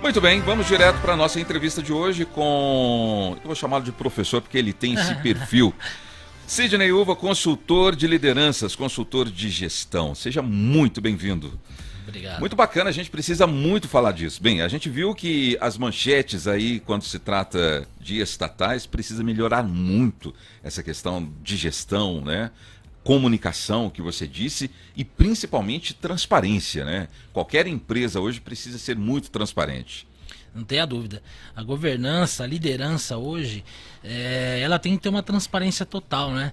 Muito bem, vamos direto para a nossa entrevista de hoje com... Eu vou chamá-lo de professor porque ele tem esse perfil. Sidney Uva, consultor de lideranças, consultor de gestão. Seja muito bem-vindo. Obrigado. Muito bacana, a gente precisa muito falar disso. Bem, a gente viu que as manchetes aí, quando se trata de estatais, precisa melhorar muito essa questão de gestão, né? Comunicação, que você disse, e principalmente transparência, né? Qualquer empresa hoje precisa ser muito transparente. Não tenha dúvida. A governança, a liderança hoje, ela tem que ter uma transparência total, né?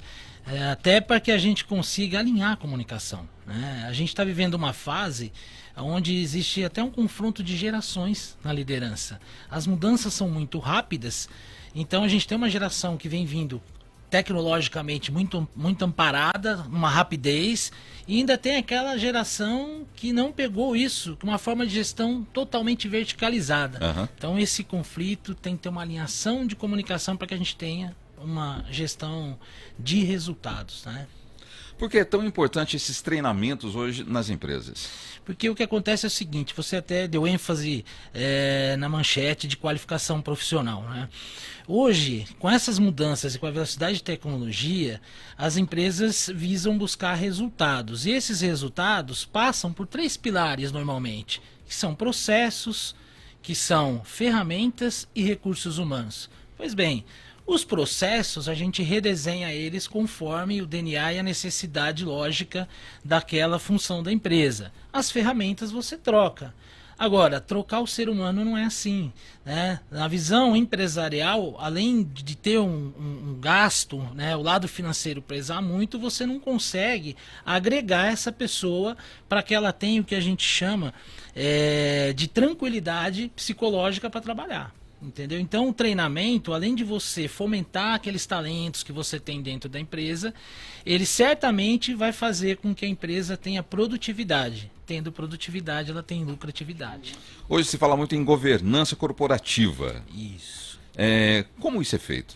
Até para que a gente consiga alinhar a comunicação, né? A gente está vivendo uma fase onde existe até um confronto de gerações na liderança. As mudanças são muito rápidas, então a gente tem uma geração que vem vindo tecnologicamente muito amparada, uma rapidez, e ainda tem aquela geração que não pegou isso, com uma forma de gestão totalmente verticalizada. Uhum. Então esse conflito tem que ter uma alinhação de comunicação para que a gente tenha uma gestão de resultados, né? Por que é tão importante esses treinamentos hoje nas empresas? Porque o que acontece é o seguinte, você até deu ênfase na manchete de qualificação profissional, né? Hoje, com essas mudanças e com a velocidade de tecnologia, as empresas visam buscar resultados. E esses resultados passam por 3 pilares normalmente, que são processos, que são ferramentas e recursos humanos. Pois bem, os processos, a gente redesenha eles conforme o DNA e a necessidade lógica daquela função da empresa. As ferramentas você troca. Agora, trocar o ser humano não é assim, né? Na visão empresarial, além de ter um gasto, né, o lado financeiro pesar muito, você não consegue agregar essa pessoa para que ela tenha o que a gente chama de tranquilidade psicológica para trabalhar. Entendeu? Então o treinamento, além de você fomentar aqueles talentos que você tem dentro da empresa, ele certamente vai fazer com que a empresa tenha produtividade. Tendo produtividade, ela tem lucratividade. Hoje se fala muito em governança corporativa. Isso. Como isso é feito?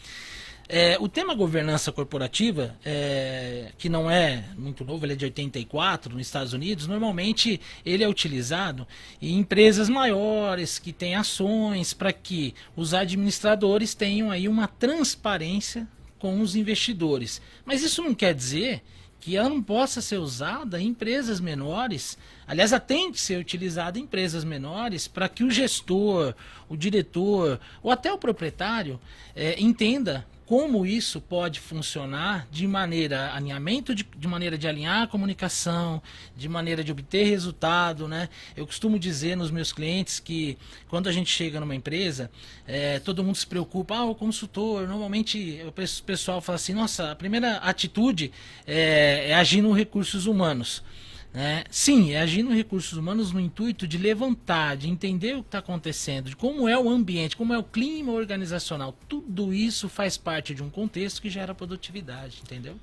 O tema governança corporativa, que não é muito novo, ele é de 84 nos Estados Unidos, normalmente ele é utilizado em empresas maiores que têm ações para que os administradores tenham aí uma transparência com os investidores. Mas isso não quer dizer que ela não possa ser usada em empresas menores. Aliás, ela tem que ser utilizada em empresas menores para que o gestor, o diretor ou até o proprietário entenda como isso pode funcionar de maneira alinhamento, de maneira de alinhar a comunicação, de maneira de obter resultado, né? Eu costumo dizer nos meus clientes que quando a gente chega numa empresa, todo mundo se preocupa, o consultor, normalmente o pessoal fala assim, nossa, a primeira atitude é agir nos recursos humanos. Sim, é agir nos recursos humanos no intuito de levantar, de entender o que está acontecendo, de como é o ambiente, como é o clima organizacional. Tudo isso faz parte de um contexto que gera produtividade, entendeu?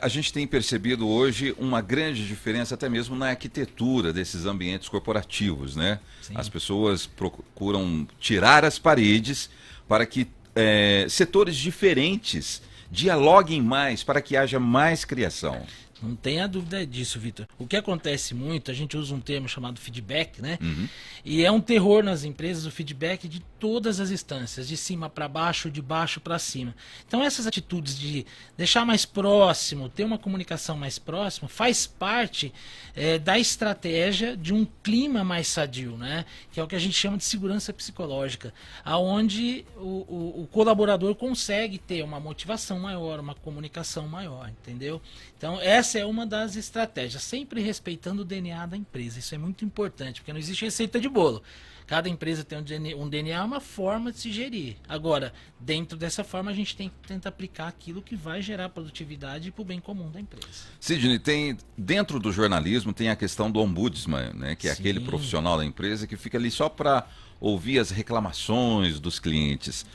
A gente tem percebido hoje uma grande diferença até mesmo na arquitetura desses ambientes corporativos, né? Sim. As pessoas procuram tirar as paredes para que setores diferentes dialoguem mais, para que haja mais criação. Não tenha dúvida disso, Vitor. O que acontece muito, a gente usa um termo chamado feedback, né? Uhum. E é um terror nas empresas o feedback de todas as instâncias, de cima para baixo, de baixo para cima. Então essas atitudes de deixar mais próximo, ter uma comunicação mais próxima, faz parte da estratégia de um clima mais sadio, né? Que é o que a gente chama de segurança psicológica, aonde o colaborador consegue ter uma motivação maior, uma comunicação maior, entendeu? Então essa é uma das estratégias, sempre respeitando o DNA da empresa. Isso é muito importante, porque não existe receita de bolo. Cada empresa tem um DNA, uma forma de se gerir. Agora, dentro dessa forma, a gente tem que tentar aplicar aquilo que vai gerar produtividade para o bem comum da empresa. Sidney, dentro do jornalismo tem a questão do ombudsman, né, que é Sim. aquele profissional da empresa que fica ali só para ouvir as reclamações dos clientes.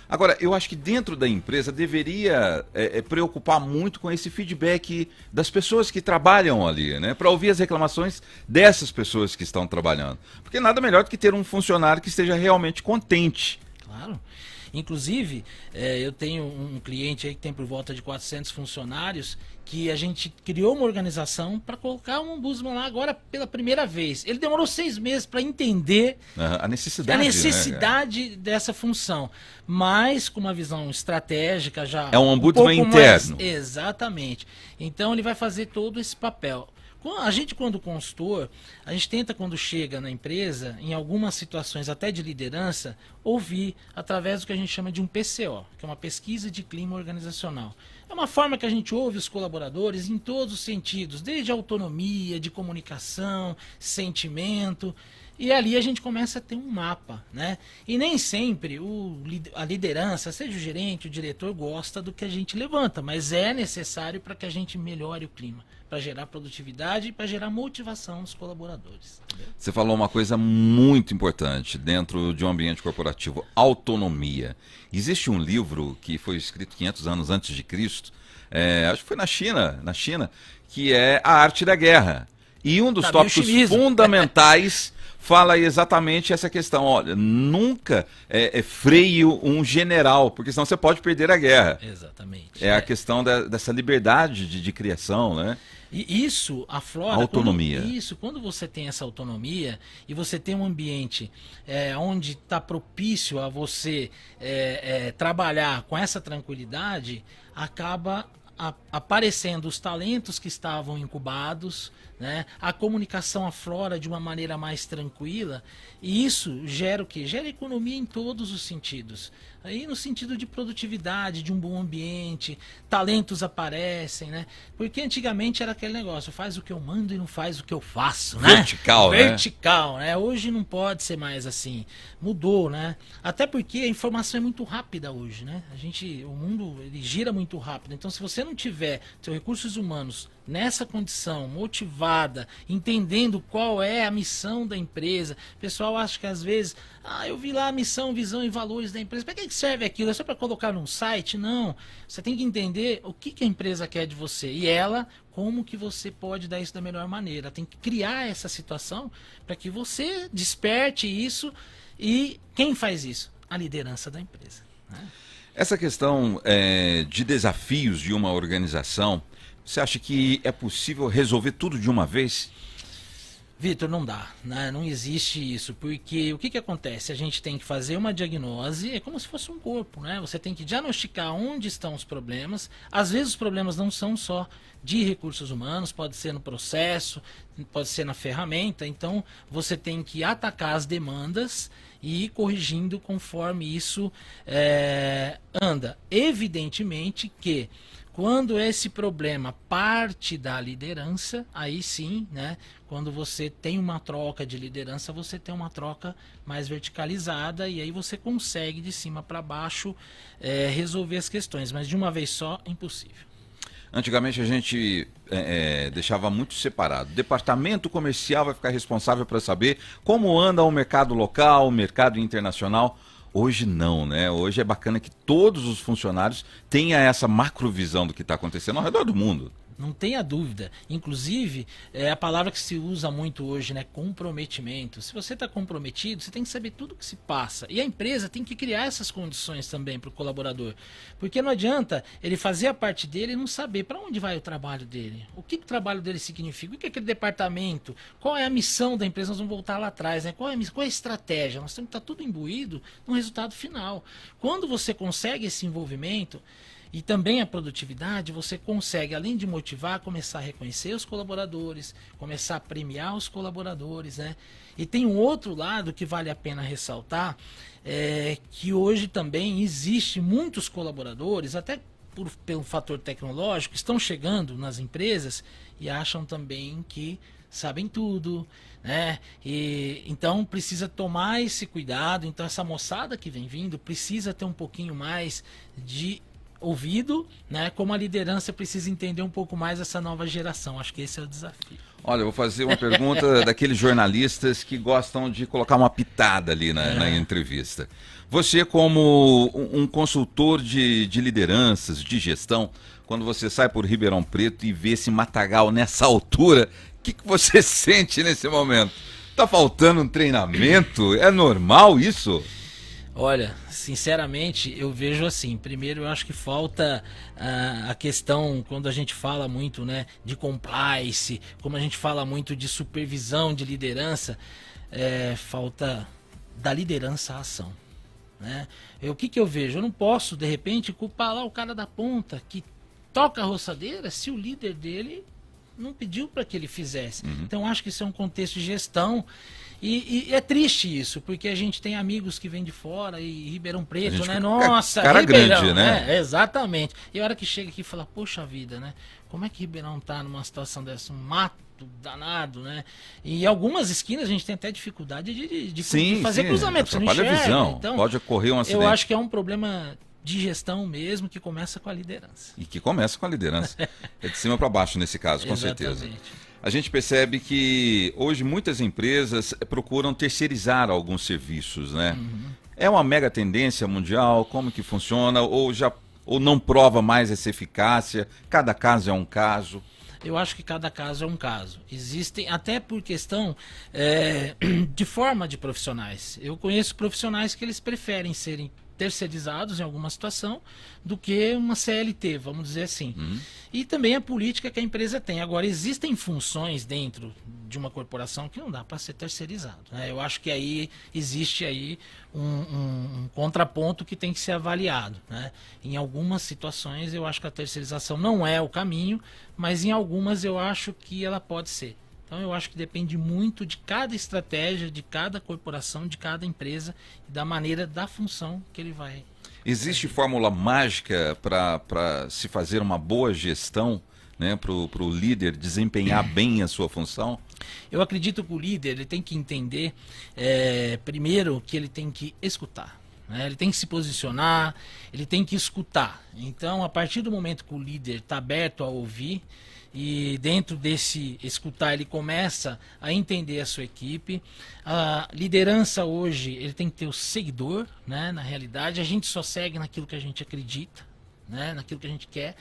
Agora, eu acho que dentro da empresa deveria preocupar muito com esse feedback das pessoas que trabalham ali, né? Para ouvir as reclamações dessas pessoas que estão trabalhando. Porque nada melhor do que ter um funcionário que esteja realmente contente. Claro. Inclusive, eu tenho um cliente aí que tem por volta de 400 funcionários, que a gente criou uma organização para colocar um ombudsman lá agora pela primeira vez. Ele demorou 6 meses para entender A necessidade, necessidade dessa função, mas com uma visão estratégica já. É um ombudsman interno. Exatamente. Então ele vai fazer todo esse papel. A gente, quando consultor, a gente tenta, quando chega na empresa, em algumas situações até de liderança, ouvir através do que a gente chama de um PCO, que é uma pesquisa de clima organizacional. É uma forma que a gente ouve os colaboradores em todos os sentidos, desde autonomia, de comunicação, sentimento. E ali a gente começa a ter um mapa, né? E nem sempre a liderança, seja o gerente, o diretor, gosta do que a gente levanta, mas é necessário para que a gente melhore o clima, para gerar produtividade e para gerar motivação nos colaboradores. Entendeu? Você falou uma coisa muito importante dentro de um ambiente corporativo: autonomia. Existe um livro que foi escrito 500 anos antes de Cristo, acho que foi na China, que é A Arte da Guerra. E um dos tópicos fundamentais fala exatamente essa questão. Olha, nunca freie um general, porque senão você pode perder a guerra. Exatamente. É a questão dessa liberdade de criação, né? E isso aflora. Autonomia. Quando você tem essa autonomia e você tem um ambiente onde está propício a você trabalhar com essa tranquilidade, acaba aparecendo os talentos que estavam incubados, né? A comunicação aflora de uma maneira mais tranquila, e isso gera o quê? Gera economia em todos os sentidos. Aí no sentido de produtividade, de um bom ambiente, talentos aparecem, né? Porque antigamente era aquele negócio: faz o que eu mando e não faz o que eu faço, né? Vertical, né? Vertical, né? Hoje não pode ser mais assim. Mudou, né? Até porque a informação é muito rápida hoje, né? O mundo, ele gira muito rápido. Então, se você não tiver seus recursos humanos nessa condição, motivada, entendendo qual é a missão da empresa. O pessoal acha que às vezes, eu vi lá a missão, visão e valores da empresa. Para que serve aquilo? É só para colocar num site? Não. Você tem que entender o que a empresa quer de você. E ela, como que você pode dar isso da melhor maneira. Tem que criar essa situação para que você desperte isso. E quem faz isso? A liderança da empresa, né? Essa questão de desafios de uma organização, você acha que é possível resolver tudo de uma vez? Vitor, não dá, né? Não existe isso, porque o que acontece? A gente tem que fazer uma diagnose, é como se fosse um corpo, né? Você tem que diagnosticar onde estão os problemas. Às vezes os problemas não são só de recursos humanos, pode ser no processo, pode ser na ferramenta. Então você tem que atacar as demandas e ir corrigindo conforme isso anda. Evidentemente que quando esse problema parte da liderança, aí sim, né? Quando você tem uma troca de liderança, você tem uma troca mais verticalizada e aí você consegue de cima para baixo resolver as questões, mas de uma vez só, impossível. Antigamente a gente deixava muito separado. O departamento comercial vai ficar responsável para saber como anda o mercado local, o mercado internacional. Hoje não, né? Hoje é bacana que todos os funcionários tenham essa macrovisão do que está acontecendo ao redor do mundo. Não tenha dúvida. Inclusive, é a palavra que se usa muito hoje, né? Comprometimento. Se você está comprometido, você tem que saber tudo o que se passa. E a empresa tem que criar essas condições também para o colaborador. Porque não adianta ele fazer a parte dele e não saber para onde vai o trabalho dele. O que o trabalho dele significa? O que é aquele departamento? Qual é a missão da empresa? Nós vamos voltar lá atrás, né? Qual é a estratégia? Nós temos que estar tudo imbuído no resultado final. Quando você consegue esse envolvimento e também a produtividade, você consegue, além de motivar, começar a reconhecer os colaboradores, começar a premiar os colaboradores, né? E tem um outro lado que vale a pena ressaltar, que hoje também existe muitos colaboradores, até pelo fator tecnológico, estão chegando nas empresas e acham também que sabem tudo, né? E então precisa tomar esse cuidado. Então essa moçada que vem vindo precisa ter um pouquinho mais de ouvido, né? Como a liderança precisa entender um pouco mais essa nova geração. Acho que esse é o desafio. Olha, eu vou fazer uma pergunta daqueles jornalistas que gostam de colocar uma pitada ali na entrevista. Você, como um consultor de lideranças, de gestão, quando você sai por Ribeirão Preto e vê esse matagal nessa altura, o que você sente nesse momento? Tá faltando um treinamento? É normal isso? Olha, sinceramente, eu vejo assim. Primeiro, eu acho que falta a questão, quando a gente fala muito, né, de compliance, como a gente fala muito de supervisão, de liderança, falta da liderança à ação. Né? O que eu vejo? Eu não posso, de repente, culpar lá o cara da ponta que toca a roçadeira se o líder dele não pediu para que ele fizesse. Então, acho que isso é um contexto de gestão. E é triste isso, porque a gente tem amigos que vêm de fora e Ribeirão Preto, né? Nossa, cara Ribeirão, grande, né? Exatamente. E a hora que chega aqui e fala, poxa vida, né? Como é que Ribeirão tá numa situação dessa? Um mato danado, né? E em algumas esquinas a gente tem até dificuldade de fazer cruzamento. Você não enxerga. A visão. Então, pode ocorrer um acidente. Eu acho que é um problema de gestão mesmo, que começa com a liderança. E que começa com a liderança. É de cima para baixo nesse caso, com certeza. A gente percebe que hoje muitas empresas procuram terceirizar alguns serviços, né? É uma mega tendência mundial, como que funciona? Ou não prova mais essa eficácia? Cada caso é um caso? Eu acho que cada caso é um caso. Existem, até por questão de forma de profissionais. Eu conheço profissionais que eles preferem serem terceirizados em alguma situação do que uma CLT, vamos dizer assim. E também a política que a empresa tem. Agora, existem funções dentro de uma corporação que não dá para ser terceirizado, né? Eu acho que aí existe aí um contraponto que tem que ser avaliado, né? Em algumas situações eu acho que a terceirização não é o caminho, mas em algumas eu acho que ela pode ser. Então eu acho que depende muito de cada estratégia, de cada corporação, de cada empresa e da maneira, da função que ele vai. Existe fórmula mágica para se fazer uma boa gestão, né, para o líder desempenhar bem a sua função? Eu acredito que o líder ele tem que entender, primeiro, que ele tem que escutar. Né? Ele tem que se posicionar, ele tem que escutar. Então, a partir do momento que o líder está aberto a ouvir, e dentro desse escutar ele começa a entender a sua equipe. A liderança hoje, ele tem que ter o seguidor, né? Na realidade, a gente só segue naquilo que a gente acredita, né? Naquilo que a gente quer.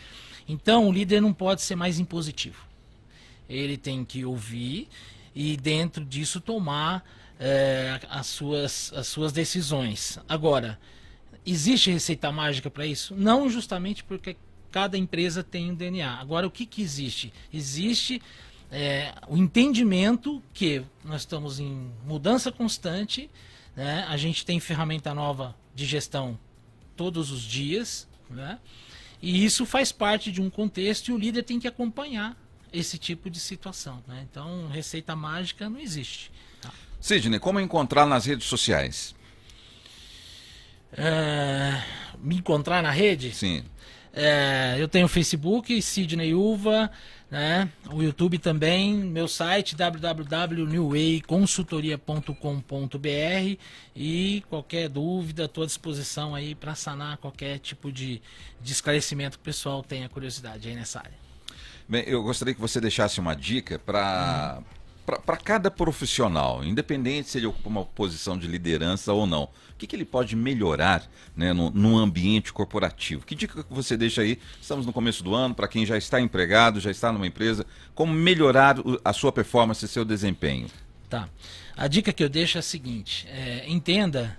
Então, o líder não pode ser mais impositivo. Ele tem que ouvir e dentro disso tomar as suas decisões. Agora, existe receita mágica para isso? Não, justamente porque cada empresa tem um DNA. Agora, o que existe? Existe o entendimento que nós estamos em mudança constante, né? A gente tem ferramenta nova de gestão todos os dias, né? E isso faz parte de um contexto e o líder tem que acompanhar esse tipo de situação, né? Então, receita mágica não existe. Tá? Sidney, como encontrar nas redes sociais? Me encontrar na rede? Sim. Eu tenho o Facebook, Sidney Uva, né? O YouTube também, meu site www.newwayconsultoria.com.br e qualquer dúvida, estou à disposição aí para sanar qualquer tipo de esclarecimento que o pessoal tenha curiosidade aí nessa área. Bem, eu gostaria que você deixasse uma dica para cada profissional, independente se ele ocupa uma posição de liderança ou não. O que ele pode melhorar, né, num ambiente corporativo? Que dica que você deixa aí? Estamos no começo do ano, para quem já está empregado, já está numa empresa, como melhorar a sua performance e seu desempenho? Tá. A dica que eu deixo é a seguinte, entenda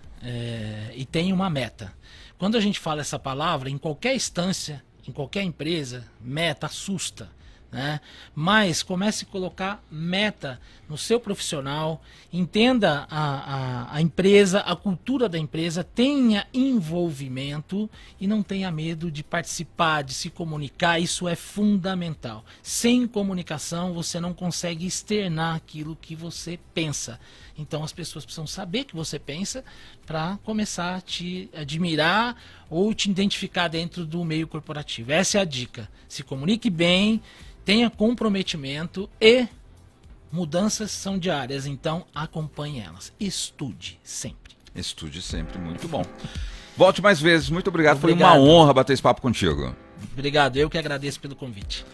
e tenha uma meta. Quando a gente fala essa palavra, em qualquer instância, em qualquer empresa, meta assusta. Né? Mas comece a colocar meta no seu profissional, entenda a empresa, a cultura da empresa, tenha envolvimento e não tenha medo de participar, de se comunicar, isso é fundamental. Sem comunicação você não consegue externar aquilo que você pensa. Então as pessoas precisam saber que você pensa para começar a te admirar ou te identificar dentro do meio corporativo. Essa é a dica. Se comunique bem, tenha comprometimento e mudanças são diárias, então acompanhe elas. Estude sempre. Estude sempre, muito bom. Volte mais vezes, muito obrigado. Foi Obrigado. uma honra bater esse papo contigo. Obrigado, eu que agradeço pelo convite.